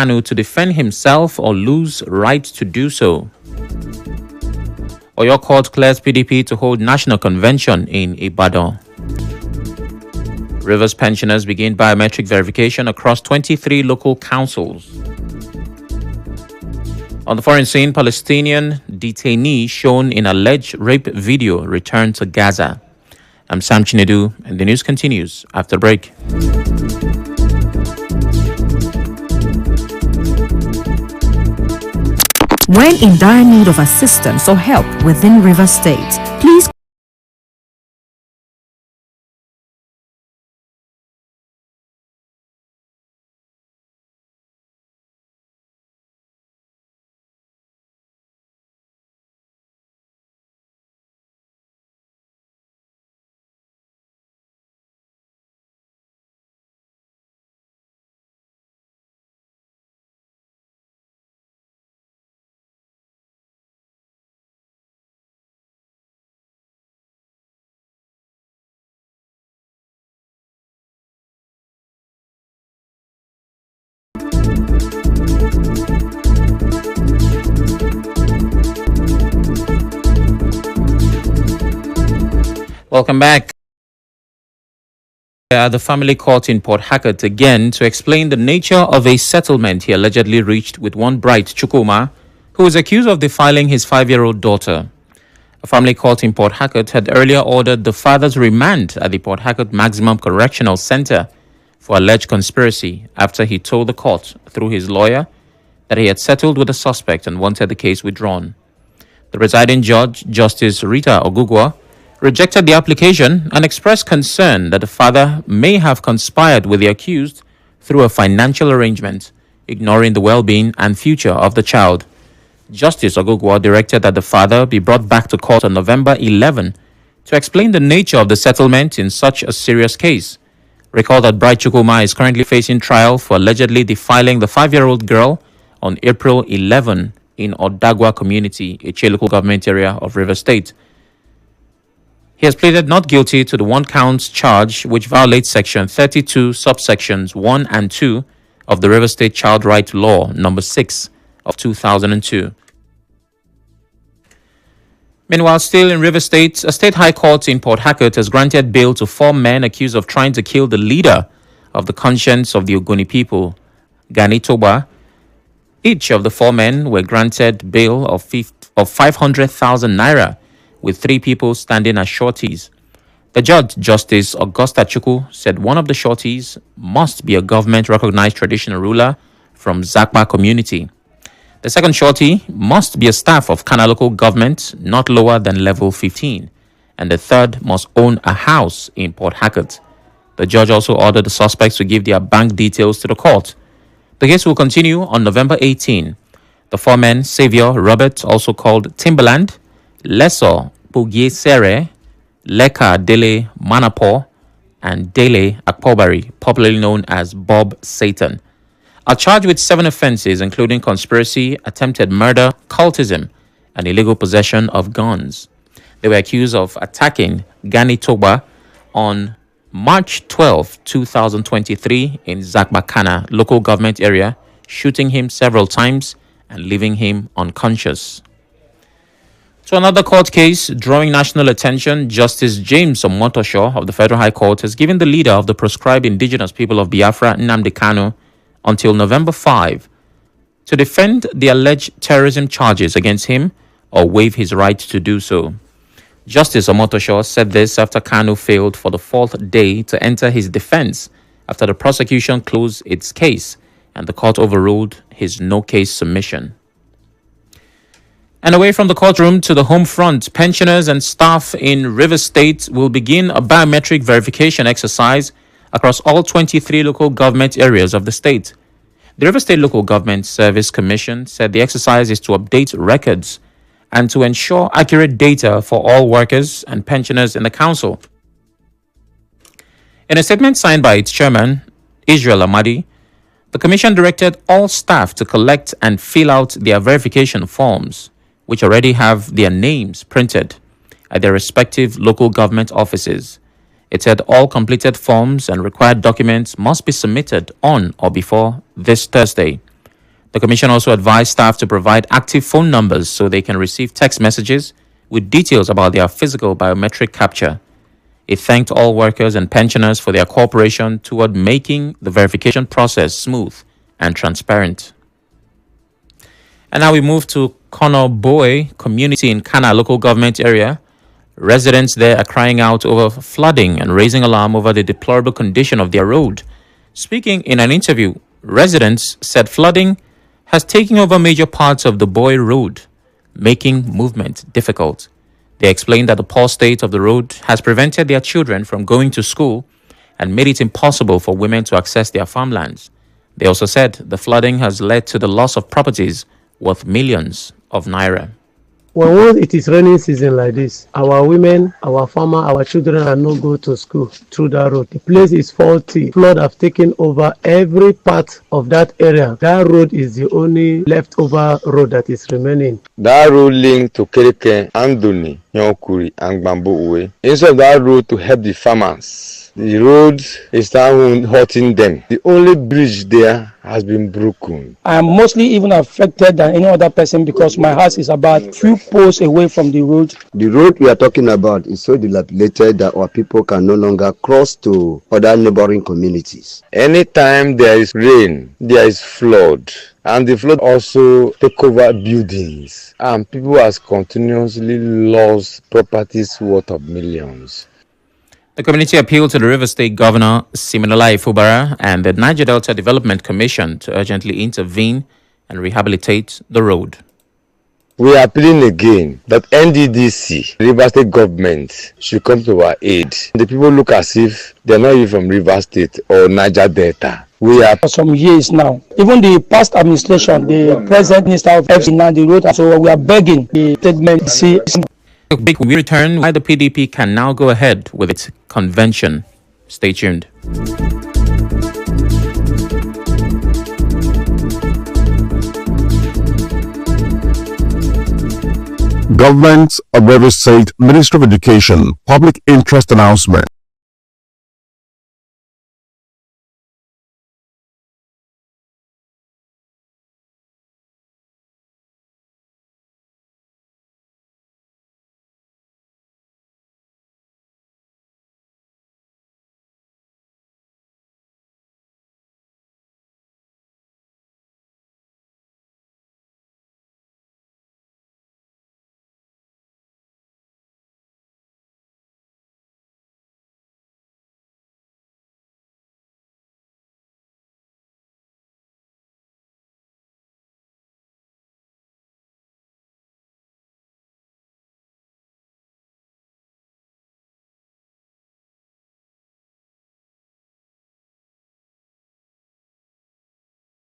Kanu to defend himself or lose right to do so. Oyo Court clears PDP to hold national convention in Ibadan. Rivers pensioners begin biometric verification across 23 local councils. On the foreign scene, Palestinian detainee shown in alleged rape video returned to Gaza. I'm Sam Chinedu, and the news continues after the break. When in dire need of assistance or help within River State, please Welcome back. The family court in Port Harcourt again to explain the nature of a settlement he allegedly reached with one bride, Chukwuma, who was accused of defiling his 5-year-old daughter. A family court in Port Harcourt had earlier ordered the father's remand at the Port Harcourt Maximum Correctional Center for alleged conspiracy after he told the court through his lawyer that he had settled with the suspect and wanted the case withdrawn. The presiding judge, Justice Rita Ogugwa, rejected the application and expressed concern that the father may have conspired with the accused through a financial arrangement, ignoring the well-being and future of the child. Justice Ogugwa directed that the father be brought back to court on November 11 to explain the nature of the settlement in such a serious case. Recall that Bride Chukwuma is currently facing trial for allegedly defiling the 5-year-old girl on April 11 in Odagwa community, a local government area of River State. He has pleaded not guilty to the one-count charge which violates Section 32, subsections 1 and 2 of the River State Child Right Law, number 6 of 2002. Meanwhile, still in River State, a state high court in Port Harcourt has granted bail to 4 men accused of trying to kill the leader of the conscience of the Ogoni people, Gani Toba. Each of the 4 men were granted bail of 500,000 naira, with 3 people standing as shorties. The judge, Justice Augusta Chukwu, said one of the shorties must be a government-recognized traditional ruler from Zakpa community. The second shorty must be a staff of Kana local government, not lower than level 15. And the third must own a house in Port Harcourt. The judge also ordered the suspects to give their bank details to the court. The case will continue on November 18. The 4 men, Savior Robert, also called Timberland, Leso Pugiesere, Leka Dele Manapo, and Dele Akpobari, popularly known as Bob Satan, are charged with 7 offenses, including conspiracy, attempted murder, cultism, and illegal possession of guns. They were accused of attacking Gani Toba on March 12, 2023 in Zakbakana local government area, shooting him several times and leaving him unconscious. To another court case drawing national attention, Justice James Omotosho of the Federal High Court has given the leader of the proscribed indigenous people of Biafra, Nnamdi Kanu, until November 5 to defend the alleged terrorism charges against him or waive his right to do so. Justice Omotosho said this after Kanu failed for the 4th day to enter his defense after the prosecution closed its case and the court overruled his no-case submission. And away from the courtroom to the home front, pensioners and staff in River State will begin a biometric verification exercise across all 23 local government areas of the state. The River State Local Government Service Commission said the exercise is to update records and to ensure accurate data for all workers and pensioners in the council. In a statement signed by its chairman, Israel Amadi, the commission directed all staff to collect and fill out their verification forms, which already have their names printed at their respective local government offices. It said all completed forms and required documents must be submitted on or before this Thursday. The commission also advised staff to provide active phone numbers so they can receive text messages with details about their physical biometric capture. It thanked all workers and pensioners for their cooperation toward making the verification process smooth and transparent. And now we move to Konoboe community in Kana local government area. Residents there are crying out over flooding and raising alarm over the deplorable condition of their road. Speaking in an interview, residents said flooding has taken over major parts of the Boy Road, making movement difficult. They explained that the poor state of the road has prevented their children from going to school and made it impossible for women to access their farmlands. They also said the flooding has led to the loss of properties worth millions of naira. Well, once it is raining season like this, our women, our farmer, our children are not go to school through that road. The place is faulty. Flood have taken over every part of that area. That road is the only leftover road that is remaining. That road linked to Kereke, Andoni, Nyokuri, and Bamboo. Instead of that road to help the farmers, the road is now hurting them. The only bridge there has been broken. I am mostly even affected than any other person because my house is about 2 poles away from the road. The road we are talking about is so dilapidated that our people can no longer cross to other neighboring communities. Anytime there is rain, there is flood. And the flood also take over buildings. And people has continuously lost properties worth of millions. The community appealed to the River State Governor Siminalayi Fubara and the Niger Delta Development Commission to urgently intervene and rehabilitate the road. We are appealing again that NDDC, River State government, should come to our aid. The people look as if they are not even from River State or Niger Delta. We are For some years now, even the past administration, the present minister of FC now the road, so we are begging the statement to see. We return why the PDP can now go ahead with its convention. Stay tuned. Government of River State Ministry of Education public interest announcement.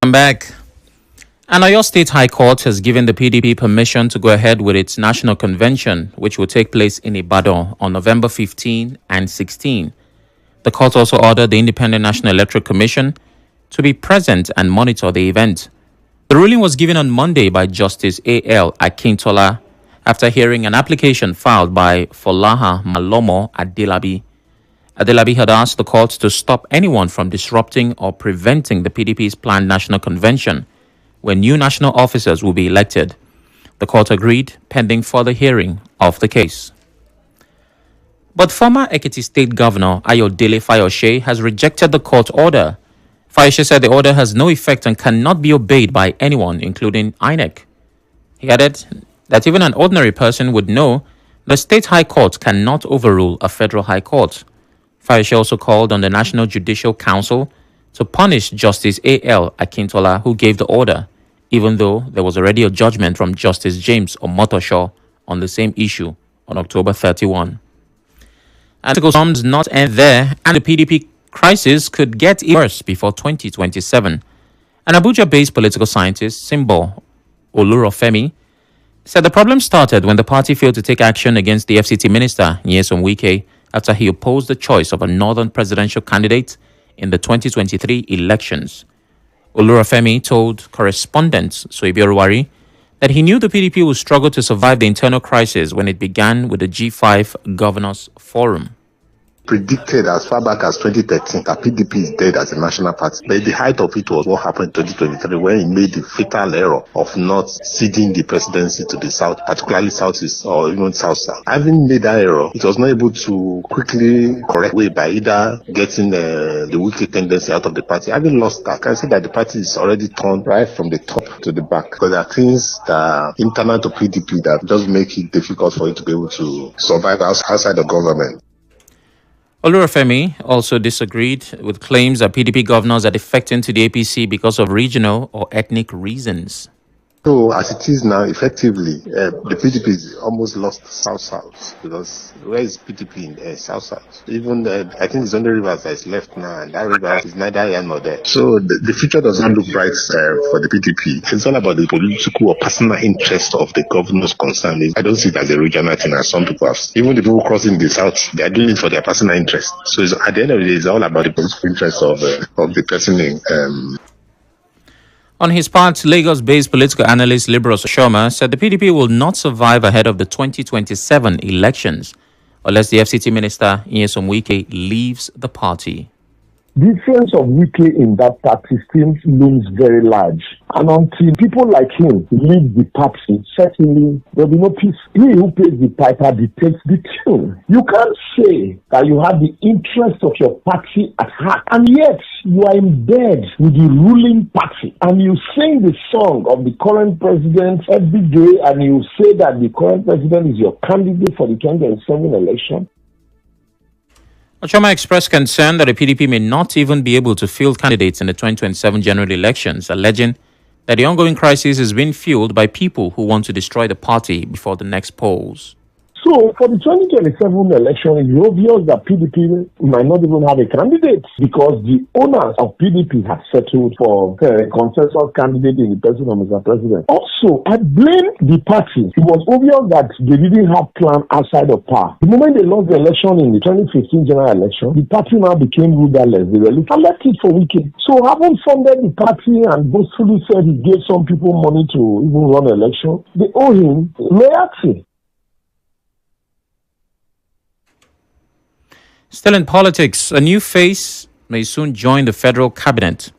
I'm back. And Oyo State High Court has given the PDP permission to go ahead with its national convention, which will take place in Ibadan on November 15 and 16. The court also ordered the Independent National Electoral Commission to be present and monitor the event. The ruling was given on Monday by Justice A.L. Akintola after hearing an application filed by Folaha Malomo Adelabi. Adelabi had asked the court to stop anyone from disrupting or preventing the PDP's planned national convention, where new national officers will be elected. The court agreed, pending further hearing of the case. But former Ekiti State Governor Ayodele Fayose has rejected the court order. Fayose said the order has no effect and cannot be obeyed by anyone, including INEC. He added that even an ordinary person would know the State High Court cannot overrule a federal high court. Fayose also called on the National Judicial Council to punish Justice A.L. Akintola, who gave the order, even though there was already a judgment from Justice James Omotosho on the same issue on October 31. And the storms not end there, and the PDP crisis could get worse before 2027. An Abuja-based political scientist, Simbo Olurofemi, said the problem started when the party failed to take action against the FCT minister, Nyesom Wike, after he opposed the choice of a northern presidential candidate in the 2023 elections. Olurofemi told correspondent Soibi Oruwari that he knew the PDP would struggle to survive the internal crisis when it began with the G5 Governors Forum. predicted as far back as 2013 that PDP is dead as a national party. But the height of it was what happened in 2023 when he made the fatal error of not ceding the presidency to the South, particularly Southeast or even South-South. Having made that error, it was not able to quickly correct way by either getting the weekly tendency out of the party. Having lost that, I can say that the party is already turned right from the top to the back because there are things that are internal to PDP that just make it difficult for it to be able to survive outside the government. Olurafemi also disagreed with claims that PDP governors are defecting to the APC because of regional or ethnic reasons. So as it is now, effectively, the PDP is almost lost South-South because where is PDP in South-South? Even I think it's only Rivers that is left now, and that river is neither here nor there. So the future does not look bright for the PDP. It's all about the political or personal interest of the governors concerned. I don't see it as a regional thing as some people have. Even the people crossing the South, they are doing it for their personal interest. So at the end of the day, it's all about the political interest of the person in On his part, Lagos-based political analyst Liberos Oshoma said the PDP will not survive ahead of the 2027 elections unless the FCT minister Nyesom Wike leaves the party. The influence of Wike in that party still looms very large. And until people like him leave the party, certainly there will be no peace. He who pays the piper dictates the tune. You can't say that you have the interest of your party at heart, and yet you are in bed with the ruling party. And you sing the song of the current president every day, and you say that the current president is your candidate for the 2027 election. Oshoma expressed concern that the PDP may not even be able to field candidates in the 2027 general elections, alleging that the ongoing crisis is being fueled by people who want to destroy the party before the next polls. So, for the 2027 election, it's obvious that PDP might not even have a candidate because the owners of PDP have settled for a consensus candidate in the person of Mr. President. Also, I blame the party. It was obvious that they didn't have plan outside of power. The moment they lost the election in the 2015 general election, the party now became rudderless. They were looking left it for Wike. So, having funded the party and boastfully said he gave some people money to even run an election, they owe him loyalty. Still in politics, a new face may soon join the federal cabinet.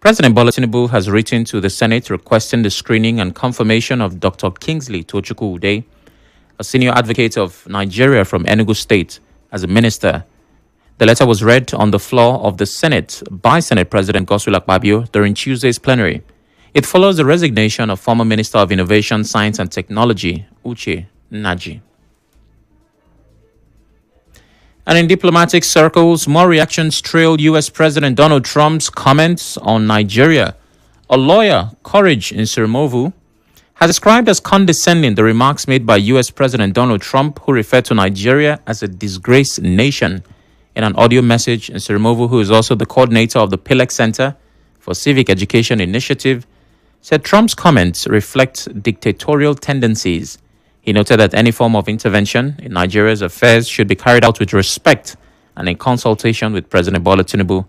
President Bola Tinubu has written to the Senate requesting the screening and confirmation of Dr. Kingsley Tochukwu Ude, a senior advocate of Nigeria from Enugu State, as a minister. The letter was read on the floor of the Senate by Senate President Godswill Akpabio during Tuesday's plenary. It follows the resignation of former Minister of Innovation, Science and Technology, Uche Naji. And in diplomatic circles, more reactions trailed U.S. President Donald Trump's comments on Nigeria. A lawyer, Courage Nsirimovu, has described as condescending the remarks made by U.S. President Donald Trump, who referred to Nigeria as a disgraced nation. In an audio message, Nsirimovu, who is also the coordinator of the PILEC Center for Civic Education Initiative, said Trump's comments reflect dictatorial tendencies. He noted that any form of intervention in Nigeria's affairs should be carried out with respect and in consultation with President Bola Tinubu.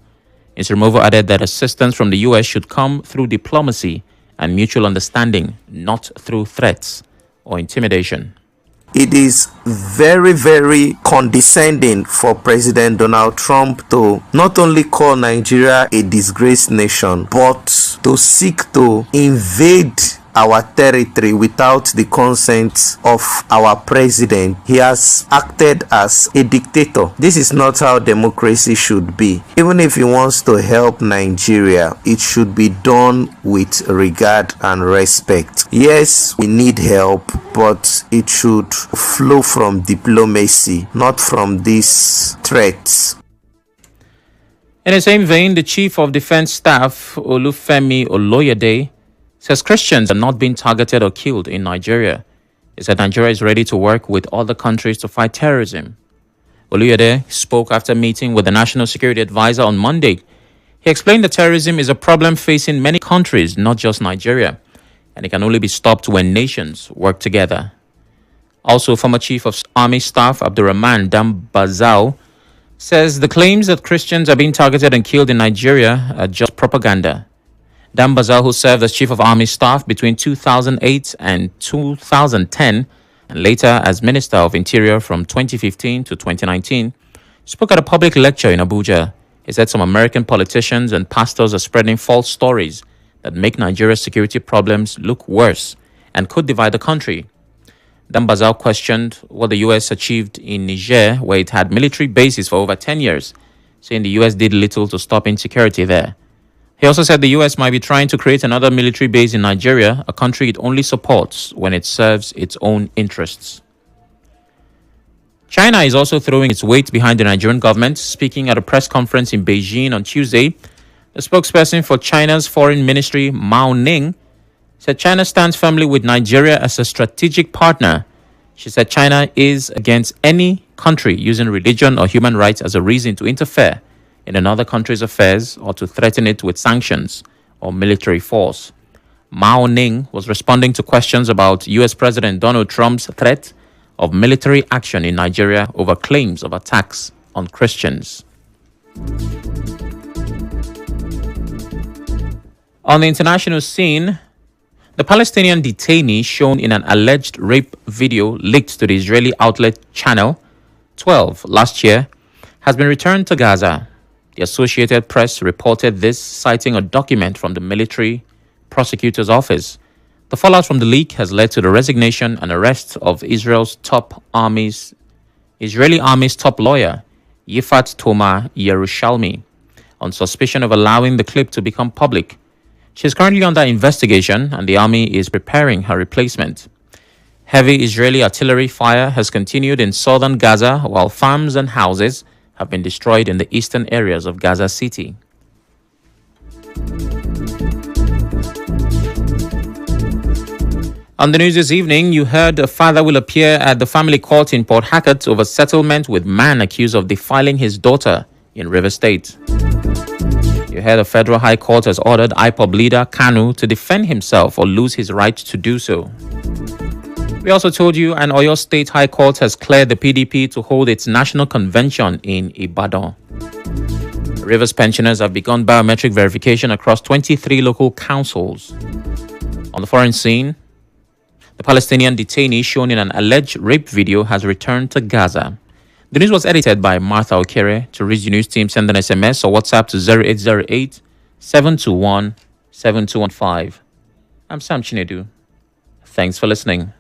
Nsirimovu added that assistance from the U.S. should come through diplomacy and mutual understanding, not through threats or intimidation. It is very, very condescending for President Donald Trump to not only call Nigeria a disgraced nation, but to seek to invade our territory without the consent of our president. He has acted as a dictator. This is not how democracy should be. Even if he wants to help Nigeria, it should be done with regard and respect. Yes, we need help, but it should flow from diplomacy, not from these threats. In the same vein, the Chief of Defense Staff, Olufemi Oloyede, says Christians are not being targeted or killed in Nigeria. He said Nigeria is ready to work with other countries to fight terrorism. Oluyede spoke after meeting with the National Security Advisor on Monday. He explained that terrorism is a problem facing many countries, not just Nigeria, and it can only be stopped when nations work together. Also, former Chief of Army Staff Abdurrahman Dambazao says the claims that Christians are being targeted and killed in Nigeria are just propaganda. Dambazal, who served as Chief of Army Staff between 2008 and 2010, and later as Minister of Interior from 2015 to 2019, spoke at a public lecture in Abuja. He said some American politicians and pastors are spreading false stories that make Nigeria's security problems look worse and could divide the country. Dambazao questioned what the U.S. achieved in Niger, where it had military bases for over 10 years, saying the U.S. did little to stop insecurity there. He also said the U.S. might be trying to create another military base in Nigeria, a country it only supports when it serves its own interests. China is also throwing its weight behind the Nigerian government. Speaking at a press conference in Beijing on Tuesday, the spokesperson for China's foreign ministry, Mao Ning, said China stands firmly with Nigeria as a strategic partner. She said China is against any country using religion or human rights as a reason to interfere in another country's affairs or to threaten it with sanctions or military force. Mao Ning was responding to questions about U.S. President Donald Trump's threat of military action in Nigeria over claims of attacks on Christians. On the international scene, the Palestinian detainee shown in an alleged rape video leaked to the Israeli outlet Channel 12 last year has been returned to Gaza. The Associated Press reported this, citing a document from the military prosecutor's office. The fallout from the leak has led to the resignation and arrest of Israeli Army's top lawyer, Yifat Toma Yerushalmi, on suspicion of allowing the clip to become public. She is currently under investigation and the army is preparing her replacement. Heavy Israeli artillery fire has continued in southern Gaza, while farms and houses have been destroyed in the eastern areas of Gaza City. On the news this evening, you heard a father will appear at the family court in Port Harcourt over settlement with man accused of defiling his daughter in River State. You heard the Federal High Court has ordered IPOB leader Kanu to defend himself or lose his right to do so. We also told you an Oyo State High Court has cleared the PDP to hold its national convention in Ibadan. Rivers pensioners have begun biometric verification across 23 local councils. On the foreign scene, the Palestinian detainee shown in an alleged rape video has returned to Gaza. The news was edited by Martha Okere. To reach the news team, send an SMS or WhatsApp to 0808 721 7215. I'm Sam Chinedu. Thanks for listening.